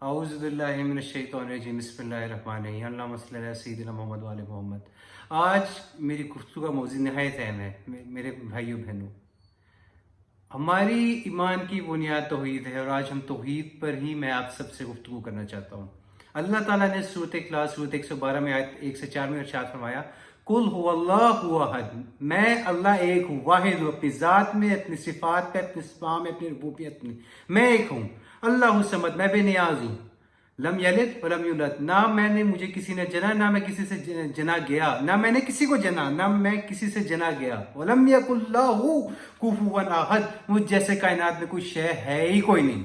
اعوذ باللہ من الشیطان الرجیم بسم اللہ الرحمن الرحیم اللہم صلی علی سیدنا محمد وعلی محمد۔ آج میری گفتگو کا موضوع نہایت اہم ہے میرے بھائیوں بہنوں۔ ہماری ایمان کی بنیاد توحید ہے، اور آج ہم توحید پر ہی میں آپ سب سے گفتگو کرنا چاہتا ہوں۔ اللہ تعالیٰ نے سورۃ اخلاص سورۃ 112 میں آیت 1 سے 4 میں ارشاد فرمایا، قل هو اللہ احد، میں اللہ ایک ہوں، واحد ہوں، اپنی ذات میں، اپنی صفات پہ، اپنے اسماء میں، اپنی ربوبیت میں ایک ہوں۔ اللہ صمد، میں بے نیاز ہوں۔ لم یلد ولم یولد، نہ میں نے مجھے کسی نے جنا، نہ میں کسی سے جنا گیا، نہ میں نے کسی کو جنا، نہ میں کسی سے جنا گیا۔ ولم یکن لہ کفوا احد، مجھ جیسے کائنات میں کوئی شے ہے ہی کوئی نہیں۔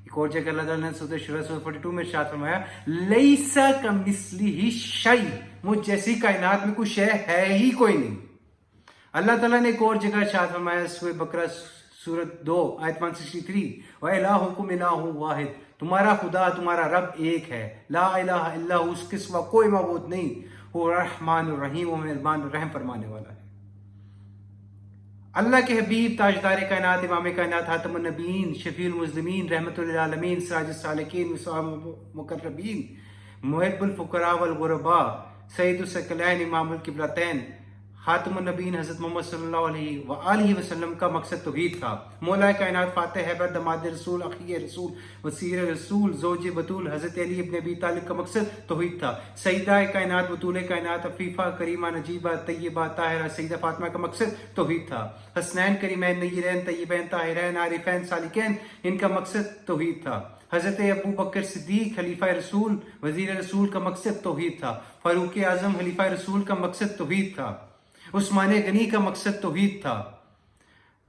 ایک اور جگہ اللہ تعالیٰ نے سورۃ شورى 42 میں ارشاد فرمایا، لیس کمثلہ شیء، مجھ جیسی کائنات میں کوئی شے ہے ہی کوئی نہیں۔ اللہ تعالیٰ نے ایک اور جگہ ارشاد فرمایا سورۃ بقرہ سورۃ 2 آیت 163، وَإِلَٰهُكُمْ إِلَٰهٌ وَاحِدٌ، تمہارا خدا تمہارا رب ایک ہے، لا الہ الا ہو، اس کے سوا کوئی معبود نہیں، وہ رحمان الرحیم، وہ مہربان رحم فرمانے والا ہے۔ اللہ کے حبیب تاجدار کائنات، امام کائنات، خاتم النبیین، شفیع المذنبین، رحمت للعالمین، سراج السالکین، مصباح المقربین، محب الفقراء والغرباء، سید الثقلین، امام القبلتین، خاتم النبیین حضرت محمد صلی اللہ علیہ وآلہ وسلم کا مقصد توحید تھا۔ مولا کائنات، فاتح حیبر، دماد رسول، اخی رسول، وزیر رسول، زوج بطول حضرت علی ابن ابی طالب کا مقصد توحید تھا۔ سیدہ کائنات، بطول کائنات، عفیفہ، کریمہ، نجیبہ، طیبہ، طاہرہ، سیدہ فاطمہ کا مقصد توحید تھا۔ حسنین، کریمین، نیرین، طیبین، طاہرین، عارفین، سالکین، ان کا مقصد توحید تھا۔ حضرت ابو بکر صدیق خلیفہ رسول، وزیر رسول کا مقصد توحید تھا۔ فاروق اعظم خلیفہ رسول کا مقصد توحید تھا۔ عثمان غنی کا مقصد توحید تھا۔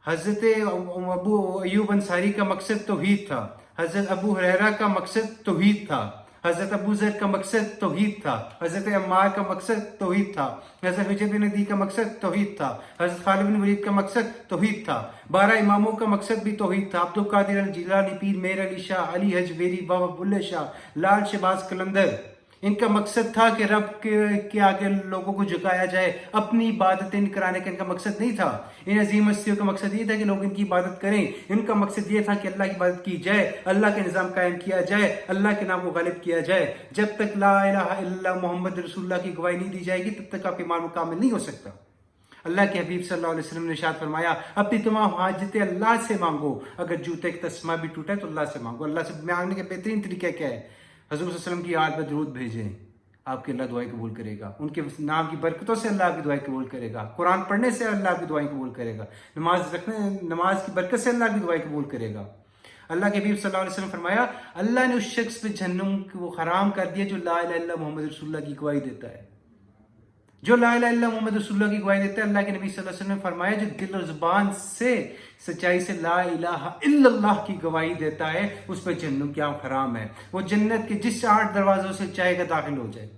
حضرت ابو ایوب انصاری کا مقصد توحید تھا۔ حضرت ابو ہریرہ کا مقصد توحید تھا۔ حضرت ابو ذر کا مقصد توحید تھا۔ حضرت عمار کا مقصد توحید تھا۔ حضرت حجر بن عدی کا مقصد توحید تھا۔ حضرت خالد بن ولید کا مقصد توحید تھا۔ 12 اماموں کا مقصد بھی توحید تھا۔ عبد القادر الجیلانی، پیر میر علی شاہ، علی حجویری، بابا بلے شاہ، لال شہباز قلندر، ان کا مقصد تھا کہ رب کے آگے لوگوں کو جھکایا جائے، اپنی عبادتیں کرانے کا ان کا مقصد نہیں تھا۔ ان عظیم ہستیوں کا مقصد یہ تھا کہ لوگ ان کی عبادت کریں۔ ان کا مقصد یہ تھا کہ اللہ کی عبادت کی جائے، اللہ کا نظام قائم کیا جائے، اللہ کے نام کو غالب کیا جائے۔ جب تک لا الہ الا اللہ محمد رسول اللہ کی گواہی نہیں دی جائے گی، تب تک آپ ایمان مکمل نہیں ہو سکتا۔ اللہ کے حبیب صلی اللہ علیہ وسلم نے ارشاد فرمایا، اپنی تمام حاجتیں اللہ سے مانگو، اگر جوتے کا تسمہ بھی ٹوٹا ہے تو اللہ سے مانگو۔ اللہ سے مانگنے کا بہترین طریقہ کیا ہے؟ حضور صلی اللہ علیہ وسلم کی یاد پر درود بھیجیں، آپ کی اللہ دعائیں قبول کرے گا۔ ان کے نام کی برکتوں سے اللہ آپ کی دعائیں قبول کرے گا۔ قرآن پڑھنے سے اللہ آپ کی دعائیں قبول کرے گا۔ نماز کی برکت سے اللہ آپ کی دعائیں قبول کرے گا۔ اللہ کے حبیب صلی اللہ علیہ وسلم فرمایا، اللہ نے اس شخص پہ جہنم کو حرام کر دیا جو لا الہ الا اللہ محمد رسول اللہ کی گواہی دیتا ہے۔ جو لا الہ الا اللہ محمد رسول اللہ کی گواہی دیتا ہے، اللہ کے نبی صلی اللہ علیہ وسلم نے فرمایا، جو دل اور زبان سے سچائی سے لا الہ الا اللہ کی گواہی دیتا ہے، اس پہ جہنم کیا حرام ہے، وہ جنت کے جس 8 دروازوں سے چاہے گا داخل ہو جائے۔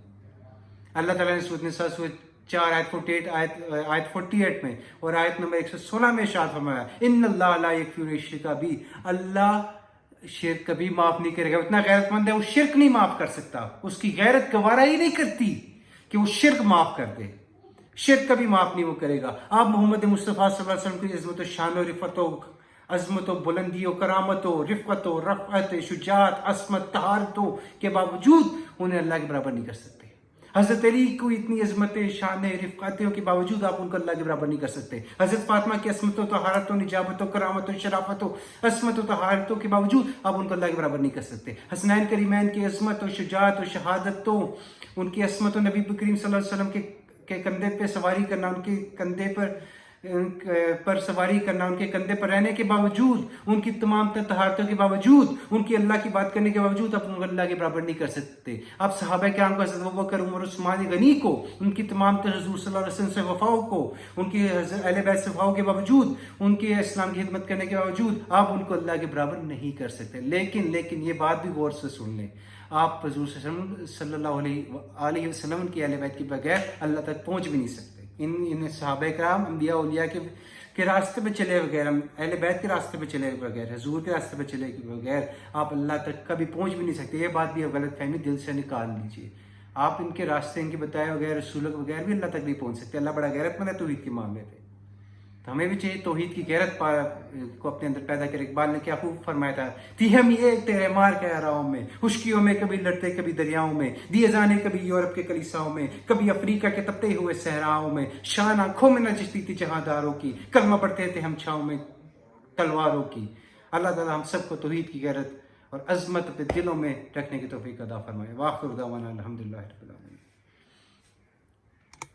اللہ تعالیٰ نے سورۃ نساء سورۃ 4 آیت 48 میں اور آیت نمبر 116 میں ارشاد فرمایا، ان اللہ لا یغفر الشرک بہ، اللہ شرک کبھی معاف نہیں کرے گا۔ اتنا غیرت مند ہے، وہ شرک نہیں معاف کر سکتا، اس کی غیرت گوارا ہی نہیں کرتی کہ وہ شرک معاف کر دے۔ شرک کبھی معاف نہیں وہ کرے گا۔ آپ محمد مصطفیٰ صلی اللہ علیہ وسلم کی عظمت و شان و رفعت و عظمت و بلندی و کرامت و رفقت و رفعت، شجاعت، عصمت، طہارتوں کے باوجود انہیں اللہ کے برابر نہیں کر سکتے۔ حضرت علی کو اتنی عظمت شان رفقتوں کے باوجود آپ ان کو اللہ کے برابر نہیں کر سکتے۔ حضرت فاطمہ کی عصمت و طہارت و نجابت و کرامت و شرافت و عصمت و طہارتوں کے باوجود آپ ان کو اللہ کے برابر نہیں کر سکتے۔ حسنین کریمین کی عظمت و شجاعت و شہادتوں، ان کی عصمت و نبی کریم صلی اللہ علیہ وسلم کے کندھے پہ سواری کرنا، ان کے کندھے پر سواری کرنا، ان کے کندھے پر رہنے کے باوجود، ان کی تمام طہارتوں کے باوجود، ان کی اللہ کی بات کرنے کے باوجود آپ ان کو اللہ کے برابر نہیں کر سکتے۔ آپ صحابہ کرام کو، حضرت ابوبکر، عمر، عثمان غنی کو، ان کی تمام حضور صلی اللہ علیہ وسلم سے وفاؤں کو، ان کی اہل بیت سے وفاؤں کے باوجود، ان کے اسلام کی خدمت کرنے کے باوجود آپ ان کو اللہ کے برابر نہیں کر سکتے۔ لیکن یہ بات بھی غور سے سن لیں، آپ حضور صلی اللہ علیہ وسلم کی اہل بیت کے بغیر اللہ تک پہنچ بھی نہیں سکتے۔ ان صحابہ کرام، انبیاء اولیاء کے راستے پہ چلے بغیر، اہل بیت کے راستے پہ چلے بغیر، حضور کے راستے پہ چلے بغیر آپ اللہ تک کبھی پہنچ بھی نہیں سکتے۔ یہ بات بھی غلط فہمی دل سے نکال لیجیے۔ آپ ان کے راستے، ان کے بتائے بغیر، رسولوں کے بغیر بھی اللہ تک نہیں پہنچ سکتے۔ اللہ بڑا غیرت مند ہے توحید کے معاملے پہ۔ تو ہمیں بھی چاہیے توحید کی غیرت کو اپنے اندر پیدا کرے. اقبال نے کیا خوب فرمایا تھا, تھی ہم ایک تیرے مار کے راہوں میں, خشکیوں میں کبھی لڑتے کبھی دریاؤں میں, دیے جانے کبھی یورپ کے کلیساؤں میں, کبھی افریقہ کے تپتے ہوئے صحراؤں میں, شان آنکھوں میں نہ جستی تھی جہاں داروں کی, کلمہ پڑھتے تھے ہم چھاؤں میں تلواروں کی. اللہ تعالیٰ ہم سب کو توحید کی غیرت اور عظمت اپنے دلوں میں رکھنے کی توفیق عطا فرمائے. وآخر دعوانا الحمدللہ رب العالمین.